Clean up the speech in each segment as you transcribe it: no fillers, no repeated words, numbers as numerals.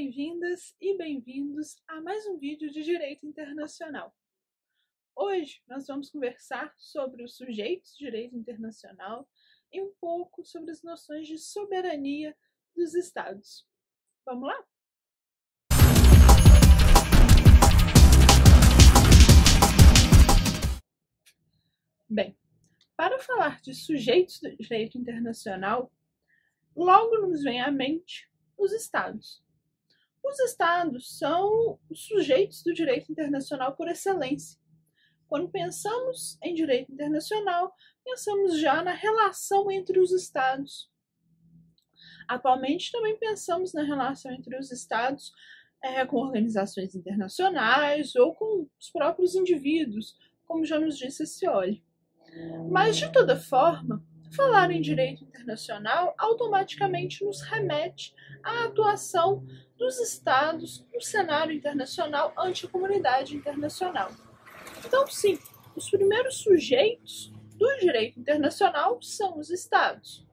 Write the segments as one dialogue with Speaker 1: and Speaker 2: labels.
Speaker 1: bem-vindas e bem-vindos a mais um vídeo de Direito Internacional. Hoje nós vamos conversar sobre os sujeitos de direito internacional e um pouco sobre as noções de soberania dos Estados. Vamos lá? Bem, para falar de sujeitos do direito internacional, logo nos vem à mente os Estados. Os Estados são os sujeitos do direito internacional por excelência. Quando pensamos em direito internacional, pensamos já na relação entre os Estados. Atualmente também pensamos na relação entre os Estados com organizações internacionais ou com os próprios indivíduos, como já nos disse Scioli. Mas, de toda forma, falar em direito internacional automaticamente nos remete à atuação dos Estados no cenário internacional ante a comunidade internacional. Então, sim, os primeiros sujeitos do direito internacional são os Estados.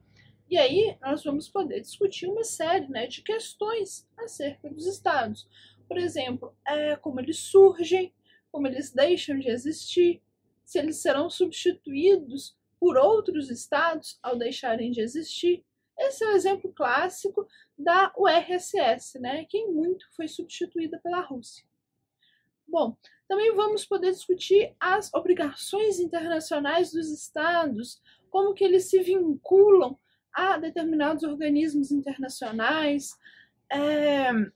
Speaker 1: E aí nós vamos poder discutir uma série de questões acerca dos Estados. Por exemplo, como eles surgem, como eles deixam de existir, se eles serão substituídos por outros estados ao deixarem de existir. Esse é o exemplo clássico da URSS, que em muito foi substituída pela Rússia. Bom, também vamos poder discutir as obrigações internacionais dos estados, como que eles se vinculam a determinados organismos internacionais, em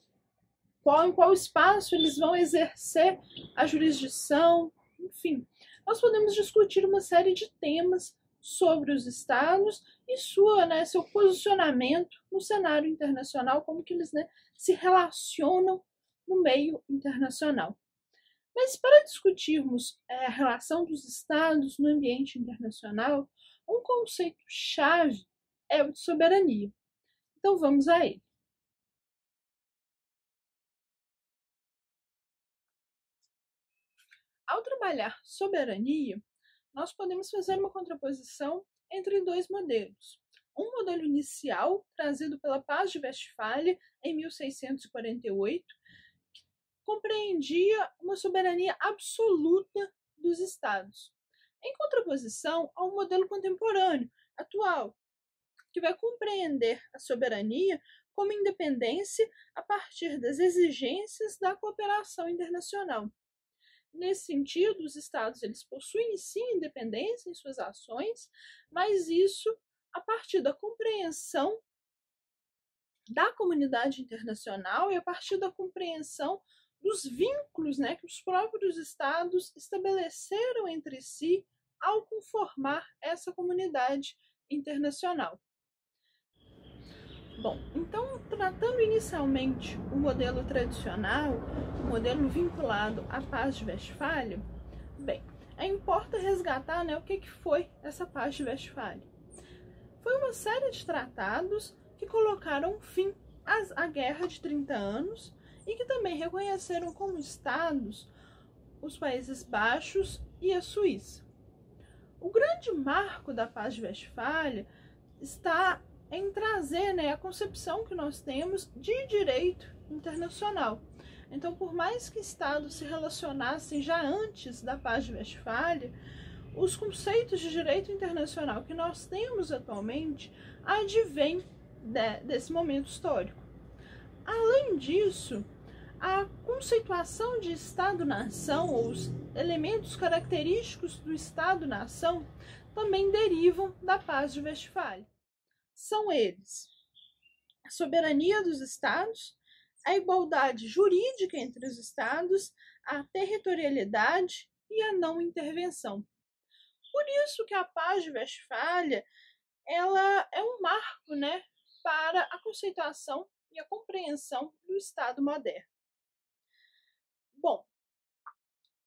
Speaker 1: qual espaço eles vão exercer a jurisdição, enfim. Nós podemos discutir uma série de temas sobre os estados e seu posicionamento no cenário internacional, como que eles se relacionam no meio internacional. Mas para discutirmos a relação dos estados no ambiente internacional, um conceito-chave é o de soberania. Então vamos a ele. Ao trabalhar soberania, nós podemos fazer uma contraposição entre dois modelos. Um modelo inicial, trazido pela Paz de Westfália em 1648, que compreendia uma soberania absoluta dos estados, em contraposição a um modelo contemporâneo, atual, que vai compreender a soberania como independência a partir das exigências da cooperação internacional. Nesse sentido, os estados eles possuem sim independência em suas ações, mas isso a partir da compreensão da comunidade internacional e a partir da compreensão dos vínculos que os próprios estados estabeleceram entre si ao conformar essa comunidade internacional. Bom, então, tratando inicialmente o modelo tradicional, o modelo vinculado à Paz de Westfália, bem, importa resgatar o que foi essa Paz de Westfália. Foi uma série de tratados que colocaram fim à Guerra de 30 anos e que também reconheceram como estados os Países Baixos e a Suíça. O grande marco da Paz de Westfália está em trazer a concepção que nós temos de direito internacional. Então, por mais que estados se relacionassem já antes da Paz de Westfália, os conceitos de direito internacional que nós temos atualmente advêm desse momento histórico. Além disso, a conceituação de Estado-nação, ou os elementos característicos do Estado-nação, também derivam da Paz de Westfália. São eles a soberania dos estados, a igualdade jurídica entre os estados, a territorialidade e a não intervenção. Por isso que a Paz de Westfália ela é um marco para a conceituação e a compreensão do Estado moderno. Bom,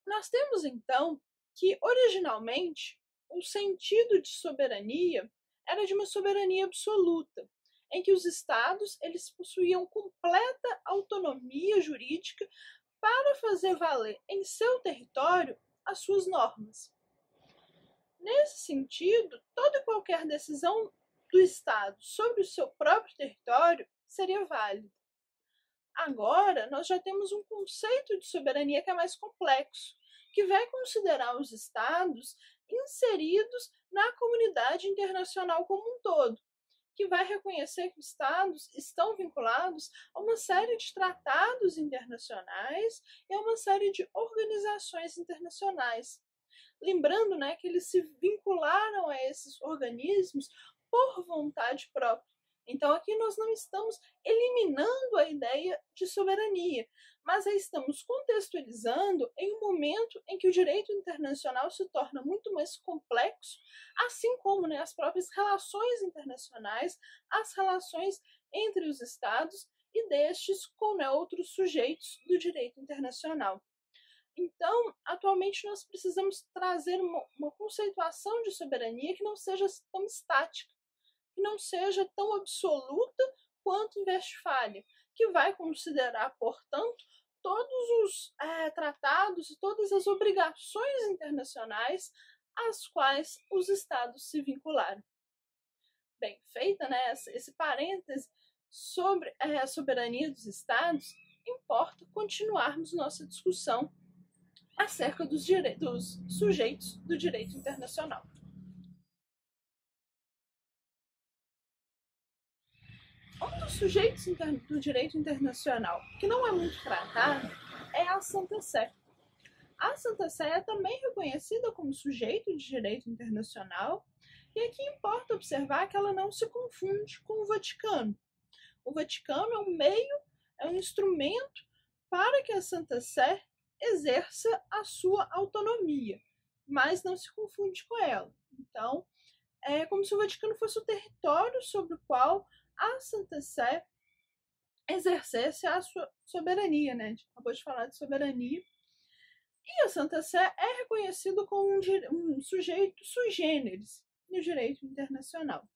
Speaker 1: nós temos então que originalmente o sentido de soberania era de uma soberania absoluta, em que os estados eles possuíam completa autonomia jurídica para fazer valer em seu território as suas normas. Nesse sentido, toda e qualquer decisão do Estado sobre o seu próprio território seria válida. Agora, nós já temos um conceito de soberania que é mais complexo, que vai considerar os estados inseridos na comunidade internacional como um todo, que vai reconhecer que os estados estão vinculados a uma série de tratados internacionais e a uma série de organizações internacionais. Lembrando, né, que eles se vincularam a esses organismos por vontade própria. Então, aqui nós não estamos eliminando a ideia de soberania, mas a estamos contextualizando em um momento em que o direito internacional se torna muito mais complexo, assim como, né, as próprias relações internacionais, as relações entre os estados e destes com, né, outros sujeitos do direito internacional. Então, atualmente, nós precisamos trazer uma conceituação de soberania que não seja tão estática, que não seja tão absoluta quanto em Westfália, que vai considerar, portanto, todos os tratados e todas as obrigações internacionais às quais os estados se vincularam. Bem, feita, né, esse parêntese sobre a soberania dos estados, importa continuarmos nossa discussão acerca dos sujeitos do direito internacional. Um dos sujeitos do direito internacional que não é muito tratado é a Santa Sé. A Santa Sé é também reconhecida como sujeito de direito internacional, e aqui importa observar que ela não se confunde com o Vaticano. O Vaticano é um meio, é um instrumento para que a Santa Sé exerça a sua autonomia, mas não se confunde com ela. Então, é como se o Vaticano fosse o território sobre o qual a Santa Sé exercesse a sua soberania, né? A gente acabou de falar de soberania. E a Santa Sé é reconhecido como um sujeito sui generis no direito internacional.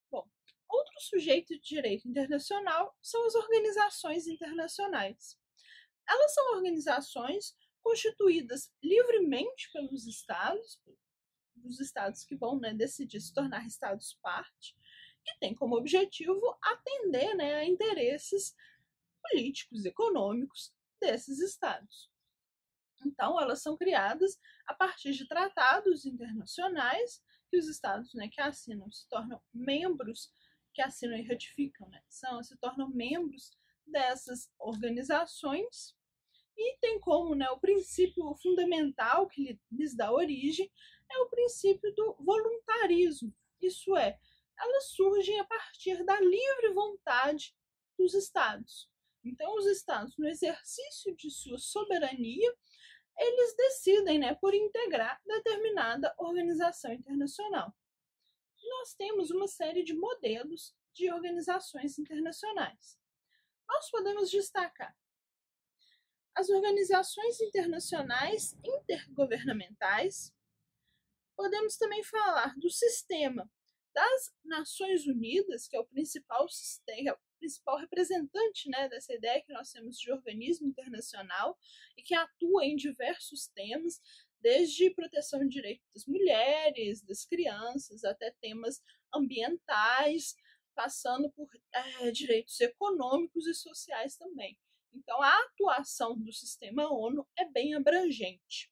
Speaker 1: Bom, outro sujeito de direito internacional são as organizações internacionais. Elas são organizações constituídas livremente pelos estados, dos estados que vão, né, decidir se tornar estados-parte, que tem como objetivo atender, né, a interesses políticos, econômicos desses estados. Então, elas são criadas a partir de tratados internacionais que os estados, né, que assinam se tornam membros, que assinam e ratificam, né, se tornam membros dessas organizações, e tem como, né, o princípio fundamental que lhes dá origem é o princípio do voluntarismo. Isso é, elas surgem a partir da livre vontade dos estados. Então, os estados, no exercício de sua soberania, eles decidem, né, por integrar determinada organização internacional. Nós temos uma série de modelos de organizações internacionais. Nós podemos destacar as organizações internacionais intergovernamentais. Podemos também falar do sistema das Nações Unidas, que é o principal sistema, o principal representante, né, dessa ideia que nós temos de organismo internacional e que atua em diversos temas, desde proteção de direitos das mulheres, das crianças, até temas ambientais, passando por direitos econômicos e sociais também. Então, a atuação do sistema ONU é bem abrangente.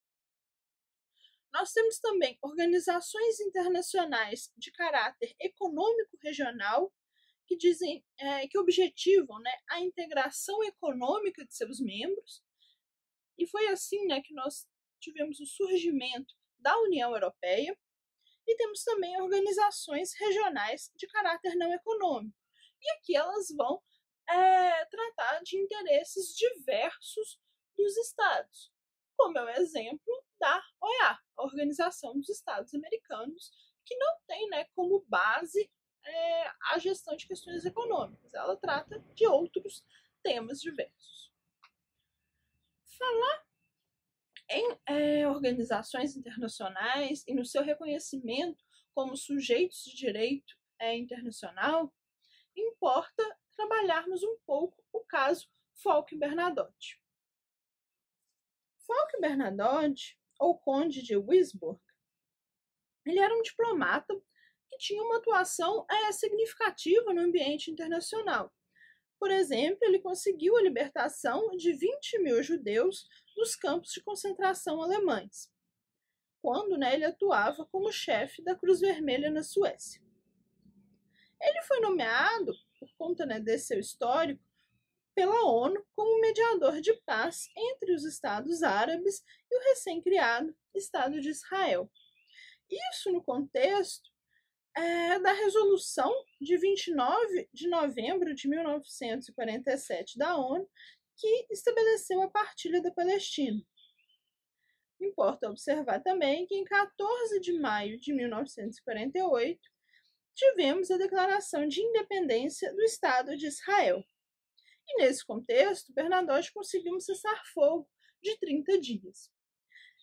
Speaker 1: Nós temos também organizações internacionais de caráter econômico regional que dizem que objetivam, né, a integração econômica de seus membros. E foi assim, né, que nós tivemos o surgimento da União Europeia. E temos também organizações regionais de caráter não econômico. E aqui elas vão tratar de interesses diversos dos estados, como é o exemplo da OEA, a Organização dos Estados Americanos, que não tem, né, como base a gestão de questões econômicas, ela trata de outros temas diversos. Falar em organizações internacionais e no seu reconhecimento como sujeitos de direito internacional, importa trabalharmos um pouco o caso Folke Bernadotte. Folke Bernadotte, ou Conde de Wisborg, ele era um diplomata que tinha uma atuação significativa no ambiente internacional. Por exemplo, ele conseguiu a libertação de 20.000 judeus dos campos de concentração alemães, quando ele atuava como chefe da Cruz Vermelha na Suécia. Ele foi nomeado, por conta desse seu histórico, pela ONU como mediador de paz entre os Estados árabes e o recém-criado Estado de Israel. Isso no contexto da Resolução de 29 de novembro de 1947 da ONU, que estabeleceu a partilha da Palestina. Importa observar também que em 14 de maio de 1948 tivemos a Declaração de Independência do Estado de Israel. E nesse contexto, Bernadotte conseguiu um cessar-fogo de 30 dias.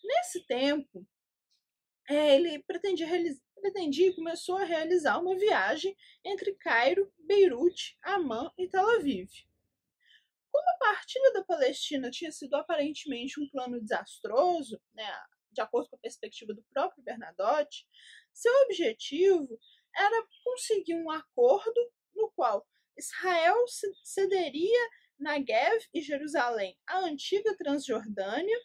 Speaker 1: Nesse tempo, ele pretendia e começou a realizar uma viagem entre Cairo, Beirute, Amman e Tel Aviv. Como a partilha da Palestina tinha sido aparentemente um plano desastroso, de acordo com a perspectiva do próprio Bernadotte, seu objetivo era conseguir um acordo no qual Israel cederia Negev e Jerusalém à antiga Transjordânia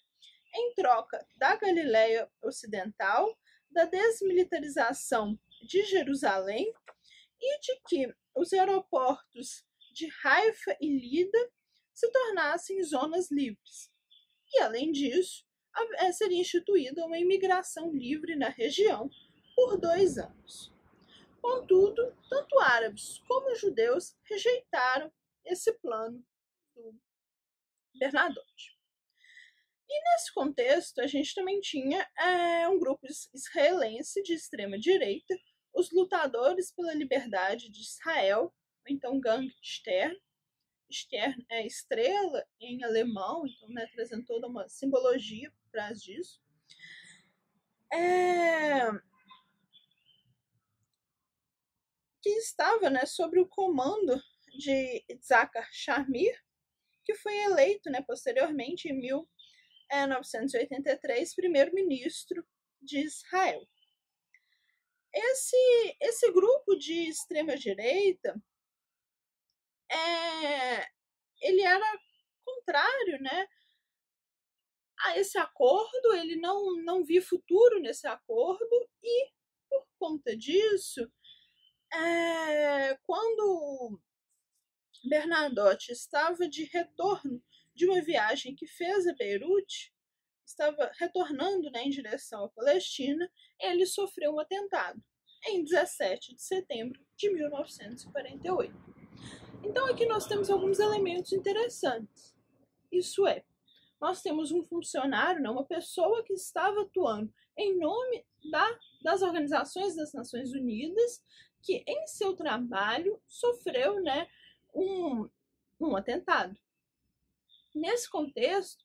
Speaker 1: em troca da Galileia Ocidental, da desmilitarização de Jerusalém e de que os aeroportos de Haifa e Lida se tornassem zonas livres. E, além disso, seria instituída uma imigração livre na região por 2 anos. Contudo, tanto árabes como judeus rejeitaram esse plano do Bernadotte. E nesse contexto, a gente também tinha um grupo israelense de extrema-direita, os Lutadores pela Liberdade de Israel, ou então Gang Stern. Stern é estrela em alemão, então trazendo toda uma simbologia por trás disso. Que estava sob o comando de Itzhak Shamir, que foi eleito posteriormente em 1983 primeiro-ministro de Israel. Esse grupo de extrema-direita ele era contrário a esse acordo, ele não via futuro nesse acordo e, por conta disso, quando Bernadotte estava de retorno de uma viagem que fez a Beirute, estava retornando em direção à Palestina, ele sofreu um atentado em 17 de setembro de 1948. Então aqui nós temos alguns elementos interessantes. Isso é, nós temos um funcionário, uma pessoa que estava atuando em nome das organizações das Nações Unidas, que em seu trabalho sofreu um atentado. Nesse contexto,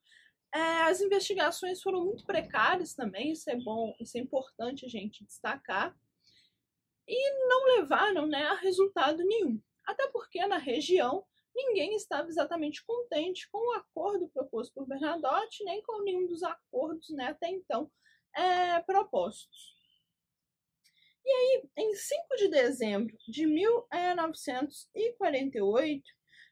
Speaker 1: as investigações foram muito precárias também, isso é bom, isso é importante a gente destacar, e não levaram a resultado nenhum. Até porque na região ninguém estava exatamente contente com o acordo proposto por Bernadotte, nem com nenhum dos acordos até então propostos. E aí, em 5 de dezembro de 1948,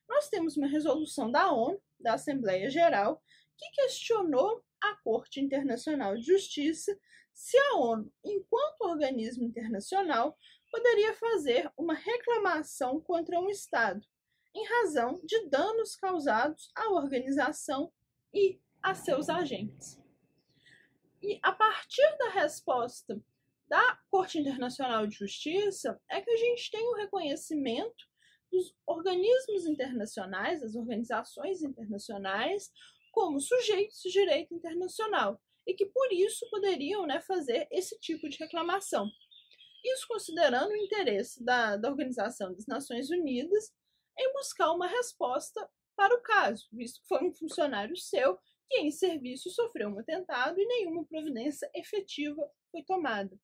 Speaker 1: nós temos uma resolução da ONU, da Assembleia Geral, que questionou a Corte Internacional de Justiça se a ONU, enquanto organismo internacional, poderia fazer uma reclamação contra um Estado, em razão de danos causados à organização e a seus agentes. E a partir da resposta da Corte Internacional de Justiça é que a gente tem o reconhecimento dos organismos internacionais, das organizações internacionais, como sujeitos de direito internacional, e que por isso poderiam fazer esse tipo de reclamação. Isso considerando o interesse da Organização das Nações Unidas em buscar uma resposta para o caso, visto que foi um funcionário seu que em serviço sofreu um atentado e nenhuma providência efetiva foi tomada.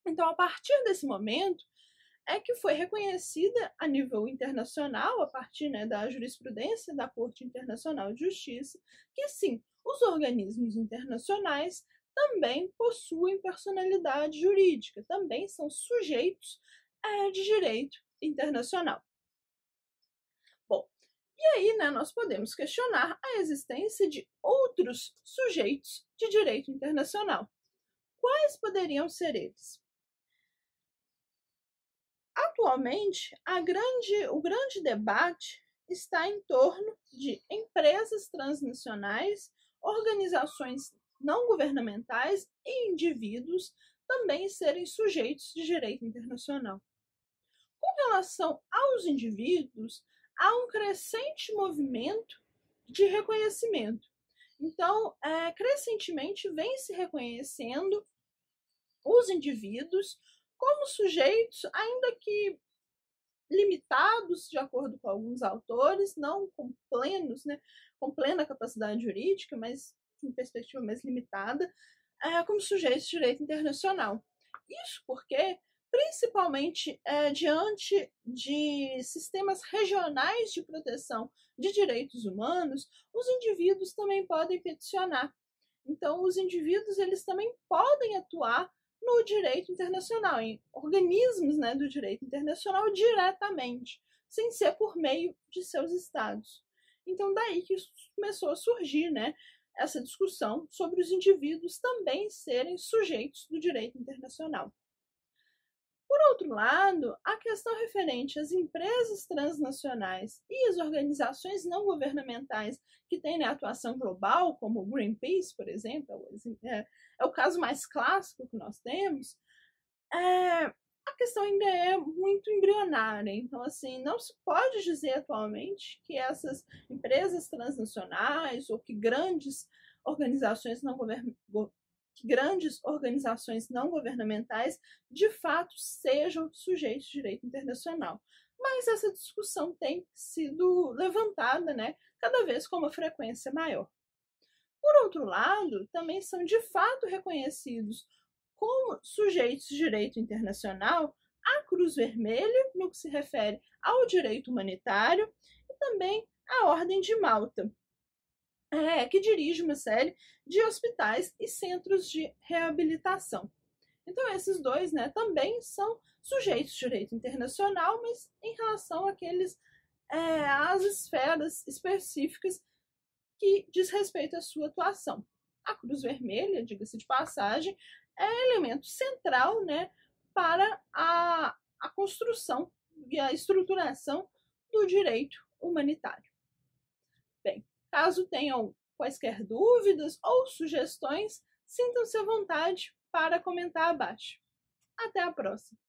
Speaker 1: Então, a partir desse momento, é que foi reconhecida a nível internacional, a partir da jurisprudência da Corte Internacional de Justiça, que sim, os organismos internacionais também possuem personalidade jurídica, também são sujeitos de direito internacional. Bom, e aí, né, nós podemos questionar a existência de outros sujeitos de direito internacional. Quais poderiam ser eles? Atualmente, o grande debate está em torno de empresas transnacionais, organizações não governamentais e indivíduos também serem sujeitos de direito internacional. Com relação aos indivíduos, há um crescente movimento de reconhecimento. Então, crescentemente vem se reconhecendo os indivíduos como sujeitos, ainda que limitados, de acordo com alguns autores, não com plenos, né, com plena capacidade jurídica, mas em perspectiva mais limitada, como sujeitos de direito internacional. Isso porque, principalmente diante de sistemas regionais de proteção de direitos humanos, os indivíduos também podem peticionar. Então, os indivíduos eles também podem atuar no direito internacional, em organismos, né, do direito internacional diretamente, sem ser por meio de seus estados. Então, daí que começou a surgir, né, essa discussão sobre os indivíduos também serem sujeitos do direito internacional. Por outro lado, a questão referente às empresas transnacionais e às organizações não governamentais que têm atuação global, como o Greenpeace, por exemplo, é o caso mais clássico que nós temos, a questão ainda é muito embrionária. Então, assim, não se pode dizer atualmente que essas empresas transnacionais ou que grandes organizações não governamentais de fato sejam sujeitos de direito internacional. Mas essa discussão tem sido levantada, né, cada vez com uma frequência maior. Por outro lado, também são de fato reconhecidos como sujeitos de direito internacional a Cruz Vermelha, no que se refere ao direito humanitário, e também a Ordem de Malta, que dirige uma série de hospitais e centros de reabilitação. Então, esses dois, né, também são sujeitos de direito internacional, mas em relação às esferas específicas que diz respeito à sua atuação. A Cruz Vermelha, diga-se de passagem, é elemento central, né, para a construção e a estruturação do direito humanitário. Bem, caso tenham quaisquer dúvidas ou sugestões, sintam-se à vontade para comentar abaixo. Até a próxima!